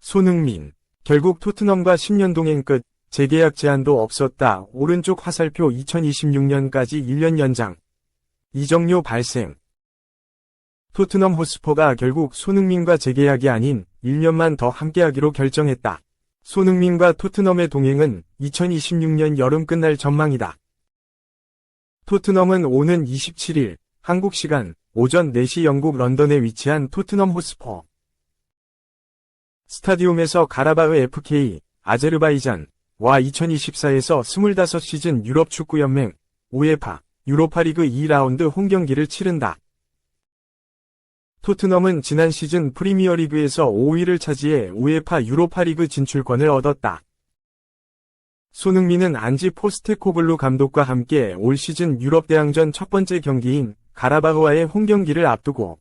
손흥민. 결국 토트넘과 10년 동행 끝, 재계약 제한도 없었다. 오른쪽 화살표 2026년까지 1년 연장. 이적료 발생. 토트넘 호스퍼가 결국 손흥민과 재계약이 아닌 1년만 더 함께하기로 결정했다. 손흥민과 토트넘의 동행은 2026년 여름 끝날 전망이다. 토트넘은 오는 27일 한국 시간 오전 4시 영국 런던에 위치한 토트넘 호스퍼 스타디움에서 가라바흐 FK 아제르바이잔과 2024에서 25시즌 유럽축구연맹 우에파 유로파리그 2라운드 홈경기를 치른다. 토트넘은 지난 시즌 프리미어리그에서 5위를 차지해 우에파 유로파리그 진출권을 얻었다. 손흥민은 안지 포스테코글루 감독과 함께 올 시즌 유럽 대항전 첫 번째 경기인 가라바흐와의 홈경기를 앞두고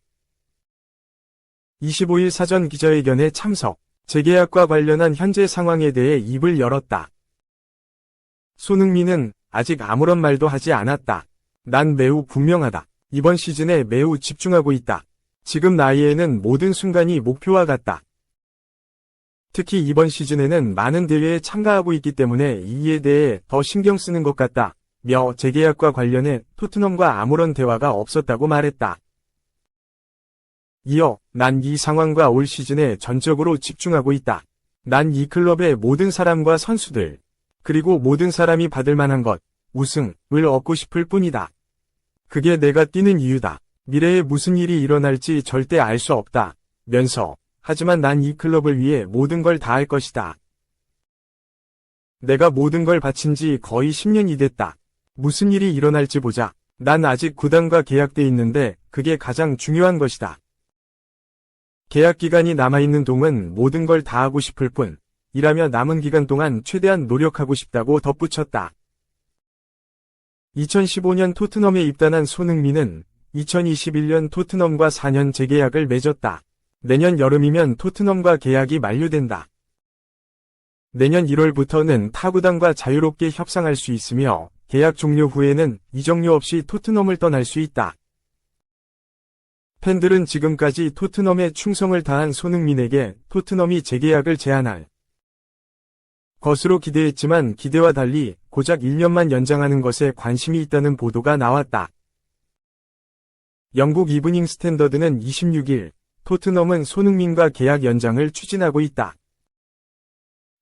25일 사전 기자회견에 참석, 재계약과 관련한 현재 상황에 대해 입을 열었다. 손흥민은 아직 아무런 말도 하지 않았다. 난 매우 분명하다. 이번 시즌에 매우 집중하고 있다. 지금 나이에는 모든 순간이 목표와 같다. 특히 이번 시즌에는 많은 대회에 참가하고 있기 때문에 이에 대해 더 신경 쓰는 것 같다. 며 재계약과 관련해 토트넘과 아무런 대화가 없었다고 말했다. 이어 난 이 상황과 올 시즌에 전적으로 집중하고 있다. 난 이 클럽의 모든 사람과 선수들, 그리고 모든 사람이 받을 만한 것, 우승을 얻고 싶을 뿐이다. 그게 내가 뛰는 이유다. 미래에 무슨 일이 일어날지 절대 알 수 없다. 면서 하지만 난 이 클럽을 위해 모든 걸 다 할 것이다. 내가 모든 걸 바친 지 거의 10년이 됐다. 무슨 일이 일어날지 보자. 난 아직 구단과 계약돼 있는데 그게 가장 중요한 것이다. 계약 기간이 남아있는 동안 모든 걸 다 하고 싶을 뿐, 이라며 남은 기간 동안 최대한 노력하고 싶다고 덧붙였다. 2015년 토트넘에 입단한 손흥민은 2021년 토트넘과 4년 재계약을 맺었다. 내년 여름이면 토트넘과 계약이 만료된다. 내년 1월부터는 타구단과 자유롭게 협상할 수 있으며 계약 종료 후에는 이적료 없이 토트넘을 떠날 수 있다. 팬들은 지금까지 토트넘에 충성을 다한 손흥민에게 토트넘이 재계약을 제안할 것으로 기대했지만 기대와 달리 고작 1년만 연장하는 것에 관심이 있다는 보도가 나왔다. 영국 이브닝 스탠더드는 26일 토트넘은 손흥민과 계약 연장을 추진하고 있다.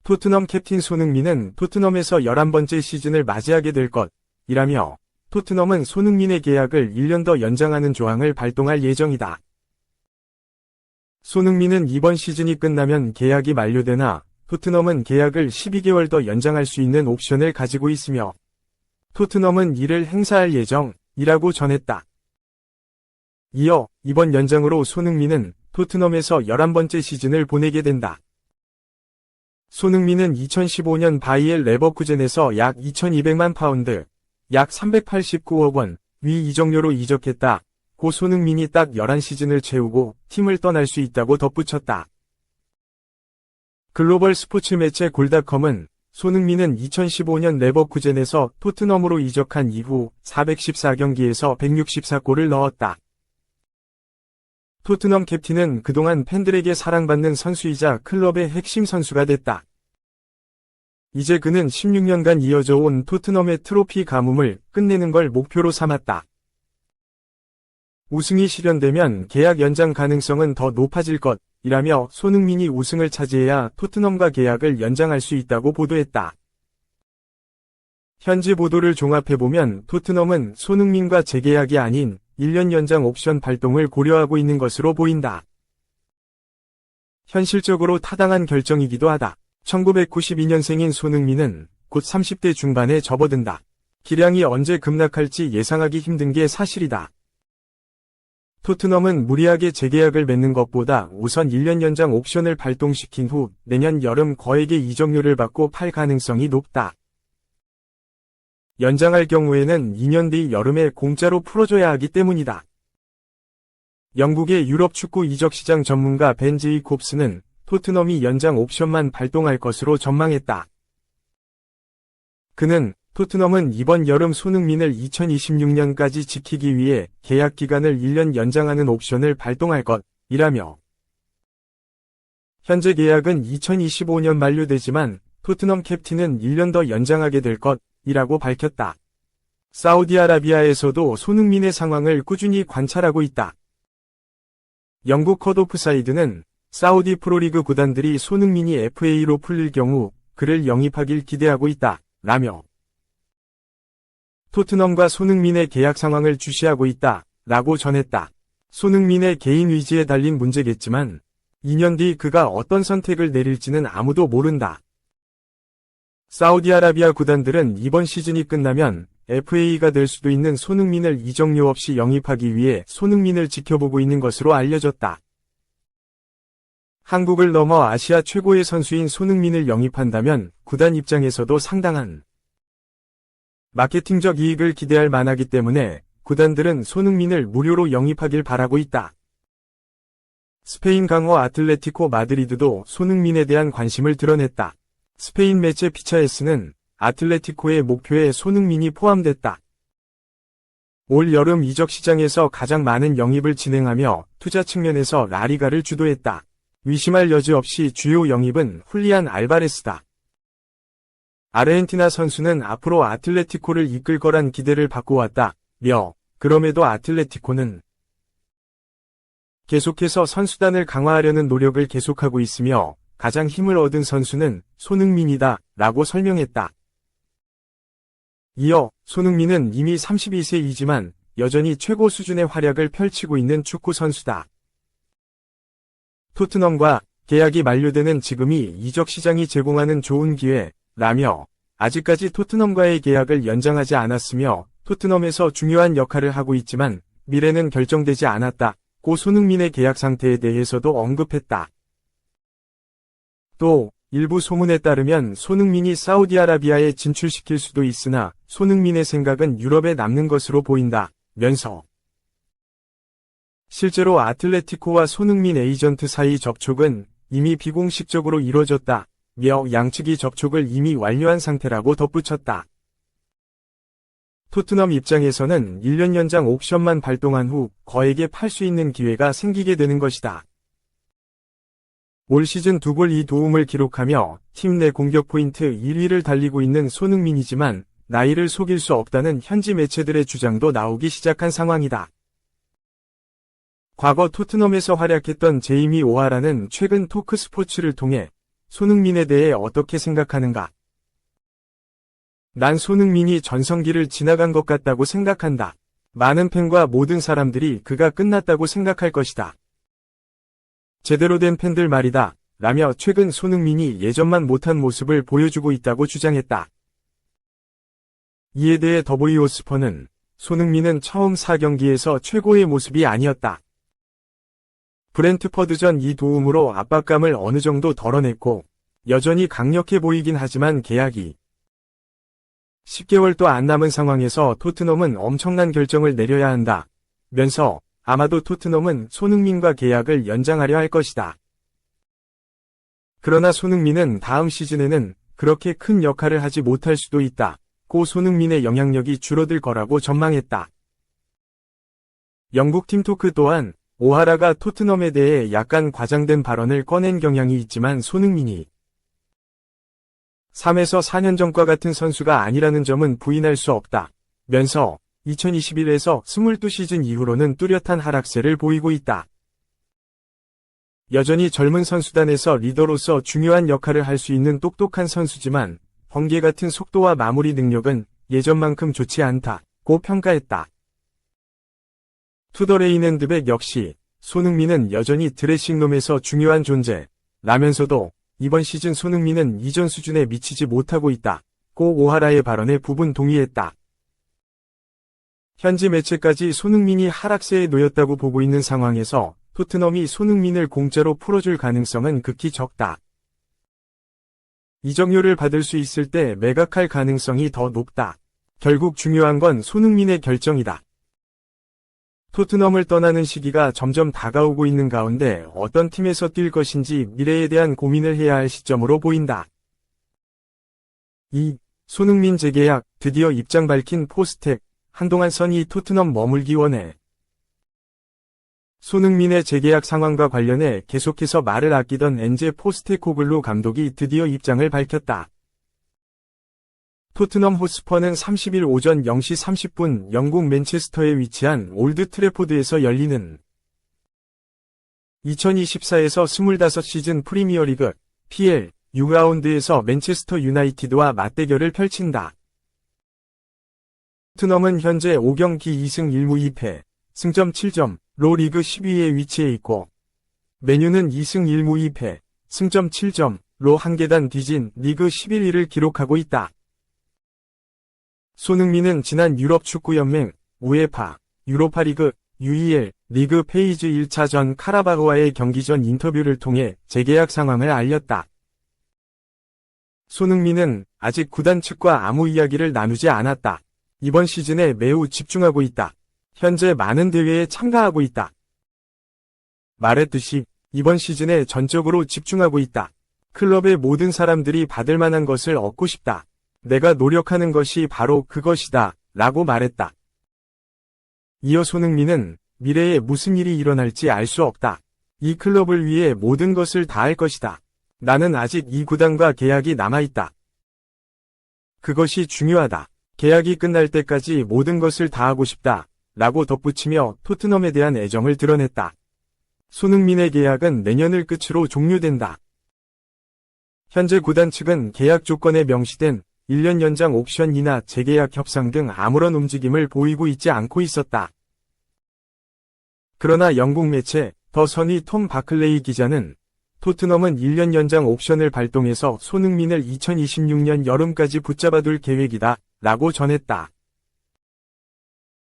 토트넘 캡틴 손흥민은 토트넘에서 11번째 시즌을 맞이하게 될 것이라며 토트넘은 손흥민의 계약을 1년 더 연장하는 조항을 발동할 예정이다. 손흥민은 이번 시즌이 끝나면 계약이 만료되나 토트넘은 계약을 12개월 더 연장할 수 있는 옵션을 가지고 있으며 토트넘은 이를 행사할 예정이라고 전했다. 이어 이번 연장으로 손흥민은 토트넘에서 11번째 시즌을 보내게 된다. 손흥민은 2015년 바이엘 레버쿠젠에서 약 2,200만 파운드, 약 389억 원, 위 이적료로 이적했다. 고 손흥민이 딱 11시즌을 채우고 팀을 떠날 수 있다고 덧붙였다. 글로벌 스포츠 매체 골닷컴은 손흥민은 2015년 레버쿠젠에서 토트넘으로 이적한 이후 414경기에서 164골을 넣었다. 토트넘 캡틴은 그동안 팬들에게 사랑받는 선수이자 클럽의 핵심 선수가 됐다. 이제 그는 16년간 이어져 온 토트넘의 트로피 가뭄을 끝내는 걸 목표로 삼았다. 우승이 실현되면 계약 연장 가능성은 더 높아질 것이라며 손흥민이 우승을 차지해야 토트넘과 계약을 연장할 수 있다고 보도했다. 현지 보도를 종합해보면 토트넘은 손흥민과 재계약이 아닌 1년 연장 옵션 발동을 고려하고 있는 것으로 보인다. 현실적으로 타당한 결정이기도 하다. 1992년생인 손흥민은 곧 30대 중반에 접어든다. 기량이 언제 급락할지 예상하기 힘든 게 사실이다. 토트넘은 무리하게 재계약을 맺는 것보다 우선 1년 연장 옵션을 발동시킨 후 내년 여름 거액의 이적료를 받고 팔 가능성이 높다. 연장할 경우에는 2년 뒤 여름에 공짜로 풀어줘야 하기 때문이다. 영국의 유럽 축구 이적 시장 전문가 벤 제이콥스는 토트넘이 연장 옵션만 발동할 것으로 전망했다. 그는 토트넘은 이번 여름 손흥민을 2026년까지 지키기 위해 계약 기간을 1년 연장하는 옵션을 발동할 것이라며 현재 계약은 2025년 만료되지만 토트넘 캡틴은 1년 더 연장하게 될 것이라고 밝혔다. 사우디아라비아에서도 손흥민의 상황을 꾸준히 관찰하고 있다. 영국 컷오프사이드는 사우디 프로리그 구단들이 손흥민이 FA로 풀릴 경우 그를 영입하길 기대하고 있다. 라며 토트넘과 손흥민의 계약 상황을 주시하고 있다. 라고 전했다. 손흥민의 개인 의지에 달린 문제겠지만 2년 뒤 그가 어떤 선택을 내릴지는 아무도 모른다. 사우디아라비아 구단들은 이번 시즌이 끝나면 FA가 될 수도 있는 손흥민을 이적료 없이 영입하기 위해 손흥민을 지켜보고 있는 것으로 알려졌다. 한국을 넘어 아시아 최고의 선수인 손흥민을 영입한다면 구단 입장에서도 상당한 마케팅적 이익을 기대할 만하기 때문에 구단들은 손흥민을 무료로 영입하길 바라고 있다. 스페인 강호 아틀레티코 마드리드도 손흥민에 대한 관심을 드러냈다. 스페인 매체 피차에스는 아틀레티코의 목표에 손흥민이 포함됐다. 올 여름 이적 시장에서 가장 많은 영입을 진행하며 투자 측면에서 라리가를 주도했다. 의심할 여지 없이 주요 영입은 훌리안 알바레스다. 아르헨티나 선수는 앞으로 아틀레티코를 이끌 거란 기대를 받고 왔다며 그럼에도 아틀레티코는 계속해서 선수단을 강화하려는 노력을 계속하고 있으며 가장 힘을 얻은 선수는 손흥민이다 라고 설명했다. 이어 손흥민은 이미 32세이지만 여전히 최고 수준의 활약을 펼치고 있는 축구 선수다. 토트넘과 계약이 만료되는 지금이 이적 시장이 제공하는 좋은 기회라며 아직까지 토트넘과의 계약을 연장하지 않았으며 토트넘에서 중요한 역할을 하고 있지만 미래는 결정되지 않았다고 손흥민의 계약 상태에 대해서도 언급했다. 또 일부 소문에 따르면 손흥민이 사우디아라비아에 진출시킬 수도 있으나 손흥민의 생각은 유럽에 남는 것으로 보인다면서 실제로 아틀레티코와 손흥민 에이전트 사이 접촉은 이미 비공식적으로 이뤄졌다며 양측이 접촉을 이미 완료한 상태라고 덧붙였다. 토트넘 입장에서는 1년 연장 옵션만 발동한 후 거액에 팔 수 있는 기회가 생기게 되는 것이다. 올 시즌 2골 2도움을 기록하며 팀 내 공격 포인트 1위를 달리고 있는 손흥민이지만 나이를 속일 수 없다는 현지 매체들의 주장도 나오기 시작한 상황이다. 과거 토트넘에서 활약했던 제이미 오하라는 최근 토크스포츠를 통해 손흥민에 대해 어떻게 생각하는가? 난 손흥민이 전성기를 지나간 것 같다고 생각한다. 많은 팬과 모든 사람들이 그가 끝났다고 생각할 것이다. 제대로 된 팬들 말이다. 라며 최근 손흥민이 예전만 못한 모습을 보여주고 있다고 주장했다. 이에 대해 더보이오스퍼는 손흥민은 처음 4경기에서 최고의 모습이 아니었다. 브렌트퍼드전 2도움으로 압박감을 어느 정도 덜어냈고 여전히 강력해 보이긴 하지만 계약이 10개월도 안 남은 상황에서 토트넘은 엄청난 결정을 내려야 한다. 면서 아마도 토트넘은 손흥민과 계약을 연장하려 할 것이다. 그러나 손흥민은 다음 시즌에는 그렇게 큰 역할을 하지 못할 수도 있다. 고 손흥민의 영향력이 줄어들 거라고 전망했다. 영국 팀토크 또한 오하라가 토트넘에 대해 약간 과장된 발언을 꺼낸 경향이 있지만 손흥민이 3에서 4년 전과 같은 선수가 아니라는 점은 부인할 수 없다. 면서 2021에서 22시즌 이후로는 뚜렷한 하락세를 보이고 있다. 여전히 젊은 선수단에서 리더로서 중요한 역할을 할 수 있는 똑똑한 선수지만 번개 같은 속도와 마무리 능력은 예전만큼 좋지 않다고 평가했다. 투더 레인앤드백 역시 손흥민은 여전히 드레싱룸에서 중요한 존재라면서도 이번 시즌 손흥민은 이전 수준에 미치지 못하고 있다고 오하라의 발언에 부분 동의했다. 현지 매체까지 손흥민이 하락세에 놓였다고 보고 있는 상황에서 토트넘이 손흥민을 공짜로 풀어줄 가능성은 극히 적다. 이적료를 받을 수 있을 때 매각할 가능성이 더 높다. 결국 중요한 건 손흥민의 결정이다. 토트넘을 떠나는 시기가 점점 다가오고 있는 가운데 어떤 팀에서 뛸 것인지 미래에 대한 고민을 해야 할 시점으로 보인다. 2. 손흥민 재계약, 드디어 입장 밝힌 포스텍, 한동안 선이 토트넘 머물기 원해. 손흥민의 재계약 상황과 관련해 계속해서 말을 아끼던 엔제 포스테코글루 감독이 드디어 입장을 밝혔다. 토트넘 호스퍼는 30일 오전 0시 30분 영국 맨체스터에 위치한 올드 트래포드에서 열리는 2024에서 25시즌 프리미어리그 PL 6라운드에서 맨체스터 유나이티드와 맞대결을 펼친다. 토트넘은 현재 5경기 2승 1무 2패, 승점 7점로 리그 10위에 위치해 있고, 맨유는 2승 1무 2패, 승점 7점로 한 계단 뒤진 리그 11위를 기록하고 있다. 손흥민은 지난 유럽축구연맹, 우에파, 유로파리그, UEL, 리그 페이즈 1차전 카라바흐와의 경기 전 인터뷰를 통해 재계약 상황을 알렸다. 손흥민은 아직 구단 측과 아무 이야기를 나누지 않았다. 이번 시즌에 매우 집중하고 있다. 현재 많은 대회에 참가하고 있다. 말했듯이 이번 시즌에 전적으로 집중하고 있다. 클럽의 모든 사람들이 받을 만한 것을 얻고 싶다. 내가 노력하는 것이 바로 그것이다. 라고 말했다. 이어 손흥민은 미래에 무슨 일이 일어날지 알 수 없다. 이 클럽을 위해 모든 것을 다할 것이다. 나는 아직 이 구단과 계약이 남아있다. 그것이 중요하다. 계약이 끝날 때까지 모든 것을 다하고 싶다. 라고 덧붙이며 토트넘에 대한 애정을 드러냈다. 손흥민의 계약은 내년을 끝으로 종료된다. 현재 구단 측은 계약 조건에 명시된 1년 연장 옵션이나 재계약 협상 등 아무런 움직임을 보이고 있지 않고 있었다. 그러나 영국 매체 더 선의 톰 바클레이 기자는 토트넘은 1년 연장 옵션을 발동해서 손흥민을 2026년 여름까지 붙잡아둘 계획이다 라고 전했다.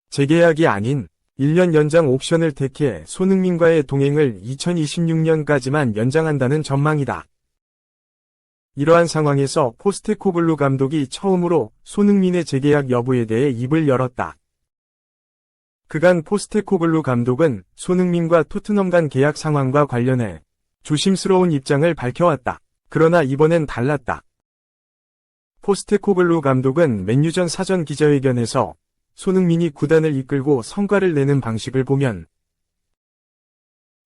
재계약이 아닌 1년 연장 옵션을 택해 손흥민과의 동행을 2026년까지만 연장한다는 전망이다. 이러한 상황에서 포스테코글루 감독이 처음으로 손흥민의 재계약 여부에 대해 입을 열었다. 그간 포스테코글루 감독은 손흥민과 토트넘 간 계약 상황과 관련해 조심스러운 입장을 밝혀왔다. 그러나 이번엔 달랐다. 포스테코글루 감독은 맨유전 사전 기자회견에서 손흥민이 구단을 이끌고 성과를 내는 방식을 보면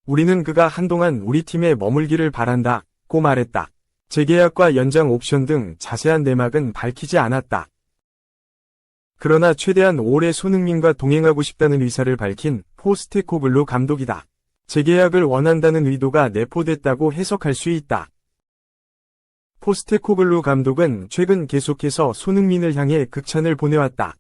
우리는 그가 한동안 우리 팀에 머물기를 바란다고 말했다. 재계약과 연장 옵션 등 자세한 내막은 밝히지 않았다. 그러나 최대한 오래 손흥민과 동행하고 싶다는 의사를 밝힌 포스테코글루 감독이다. 재계약을 원한다는 의도가 내포됐다고 해석할 수 있다. 포스테코글루 감독은 최근 계속해서 손흥민을 향해 극찬을 보내왔다.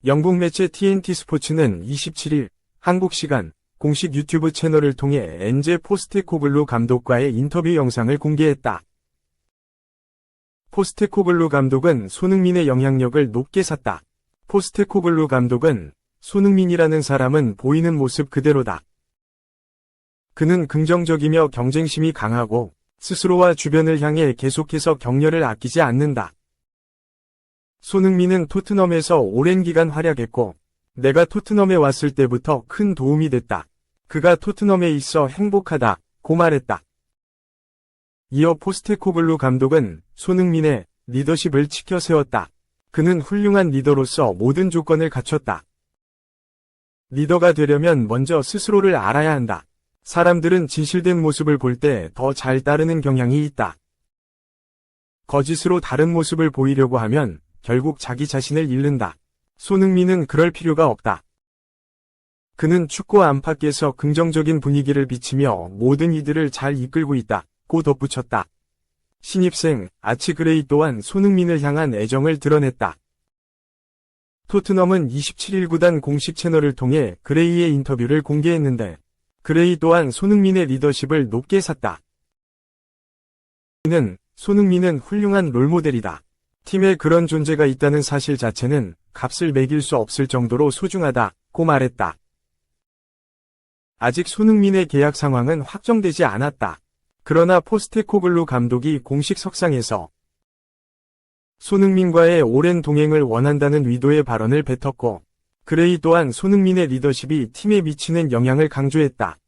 영국 매체 TNT 스포츠는 27일 한국 시간 공식 유튜브 채널을 통해 엔제 포스테코글루 감독과의 인터뷰 영상을 공개했다. 포스테코글루 감독은 손흥민의 영향력을 높게 샀다. 포스테코글루 감독은 손흥민이라는 사람은 보이는 모습 그대로다. 그는 긍정적이며 경쟁심이 강하고 스스로와 주변을 향해 계속해서 격려를 아끼지 않는다. 손흥민은 토트넘에서 오랜 기간 활약했고 내가 토트넘에 왔을 때부터 큰 도움이 됐다. 그가 토트넘에 있어 행복하다고 말했다. 이어 포스테코글루 감독은 손흥민의 리더십을 지켜 세웠다. 그는 훌륭한 리더로서 모든 조건을 갖췄다. 리더가 되려면 먼저 스스로를 알아야 한다. 사람들은 진실된 모습을 볼 때 더 잘 따르는 경향이 있다. 거짓으로 다른 모습을 보이려고 하면 결국 자기 자신을 잃는다. 손흥민은 그럴 필요가 없다. 그는 축구 안팎에서 긍정적인 분위기를 비치며 모든 이들을 잘 이끌고 있다고 덧붙였다. 신입생 아치 그레이 또한 손흥민을 향한 애정을 드러냈다. 토트넘은 27일 구단 공식 채널을 통해 그레이의 인터뷰를 공개했는데 그레이 또한 손흥민의 리더십을 높게 샀다. 손흥민은 훌륭한 롤모델이다. 팀에 그런 존재가 있다는 사실 자체는 값을 매길 수 없을 정도로 소중하다고 말했다. 아직 손흥민의 계약 상황은 확정되지 않았다. 그러나 포스테코글루 감독이 공식 석상에서 손흥민과의 오랜 동행을 원한다는 의도의 발언을 뱉었고 그레이 또한 손흥민의 리더십이 팀에 미치는 영향을 강조했다.